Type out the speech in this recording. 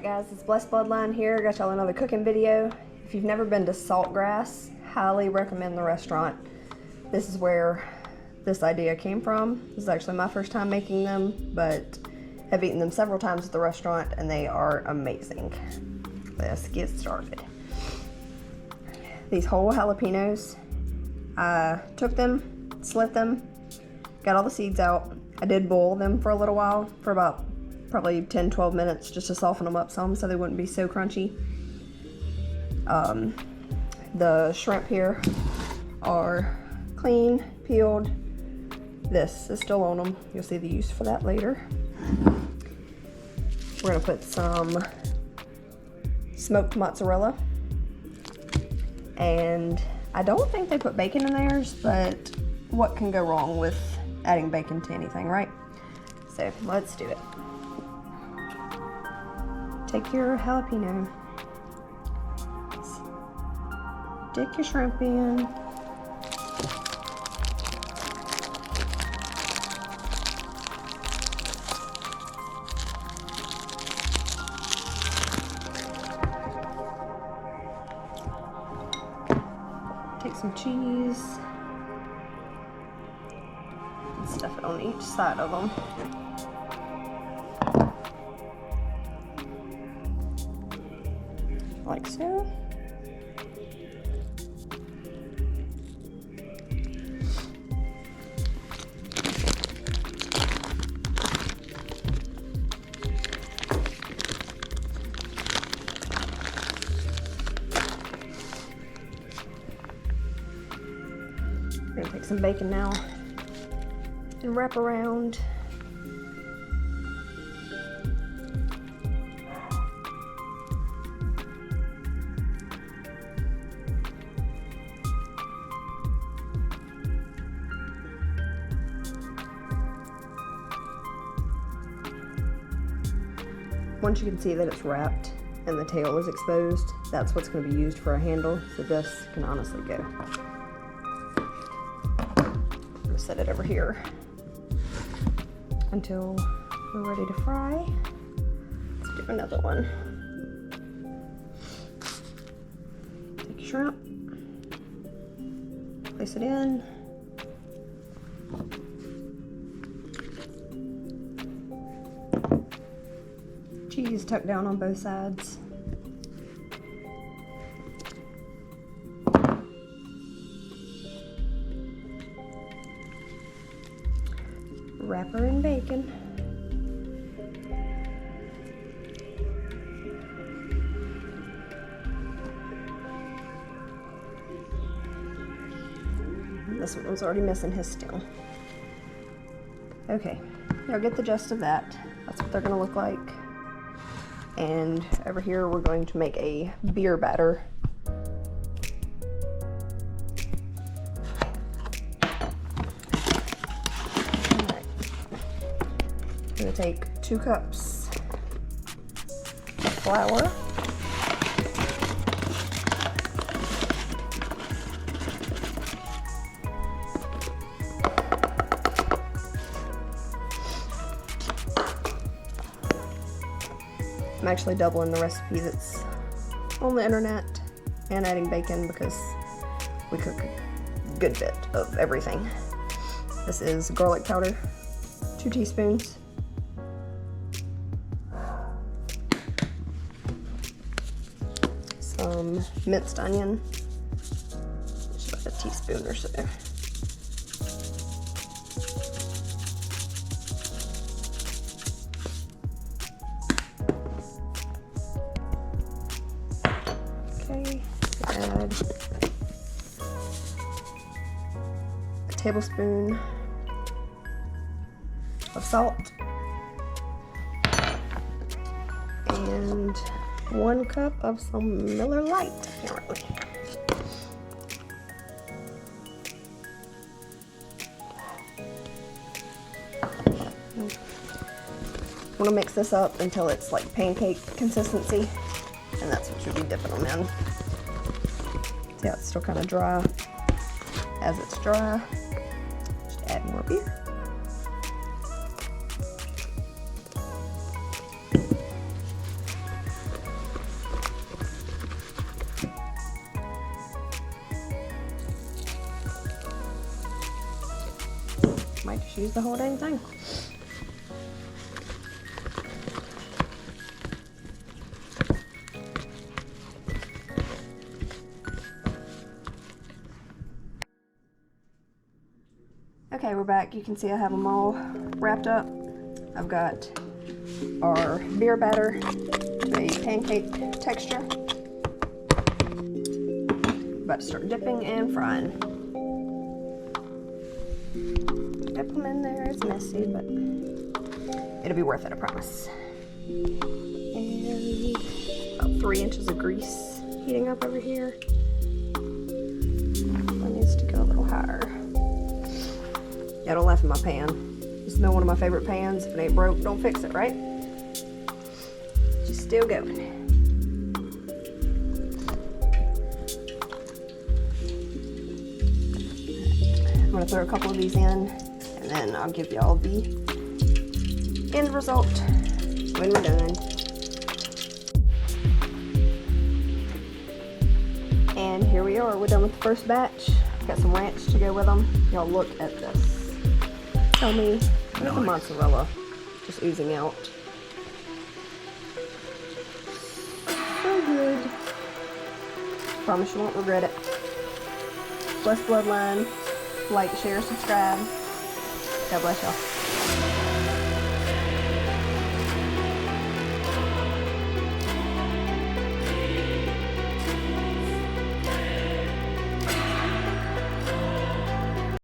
guys, it's Blessed Bloodline here. Got y'all another cooking video. If you've never been to Saltgrass, highly recommend the restaurant. This is where this idea came from. This is actually my first time making them, but have eaten them several times at the restaurant and they are amazing. Let's get started. These whole jalapenos, I took them, slit them, got all the seeds out. I did boil them for a little while, for about probably 10-12 minutes, just to soften them up some so they wouldn't be so crunchy. The shrimp here are clean, peeled. This is still on them. You'll see the use for that later. We're gonna put some smoked mozzarella. And I don't think they put bacon in theirs, but what can go wrong with adding bacon to anything, right? So let's do it. Take your jalapeno, stick your shrimp in, take some cheese, and stuff it on each side of them. Like so. We're gonna take some bacon now and wrap around. Once you can see that it's wrapped and the tail is exposed, that's what's going to be used for a handle, so this can honestly go. I'm going to set it over here until we're ready to fry. Let's do another one. Take your shrimp, place it in. Cheese tucked down on both sides. Wrapper in bacon. This one's already missing his stem. Okay, y'all get the gist of that. That's what they're gonna look like. And over here we're going to make a beer batter. Alright. I'm going to take 2 cups of flour. I'm actually doubling the recipe that's on the internet and adding bacon because we cook a good bit of everything. This is garlic powder, 2 teaspoons. Some minced onion, just about a teaspoon or so. Add a tablespoon of salt and 1 cup of some Miller Lite, apparently. I'm gonna mix this up until it's like pancake consistency, and that's what you'll be dipping them in. Yeah, it's still kind of dry. As it's dry, just add more beer. Might just use the whole dang thing. Okay, we're back. You can see I have them all wrapped up. I've got our beer batter to a pancake texture. About to start dipping and frying. Dip them in there. It's messy, but it'll be worth it, I promise. And about 3 inches of grease heating up over here. That needs to go a little higher. Yeah, don't laugh at my pan. It's been one of my favorite pans. If it ain't broke, don't fix it, right? She's still going. I'm gonna throw a couple of these in, and then I'll give y'all the end result when we're done. And here we are. We're done with the first batch. Got some ranch to go with them. Y'all look at this. Tell me, where's the mozzarella just oozing out? So good. Promise you won't regret it. Bless Bloodline. Like, share, subscribe. God bless y'all.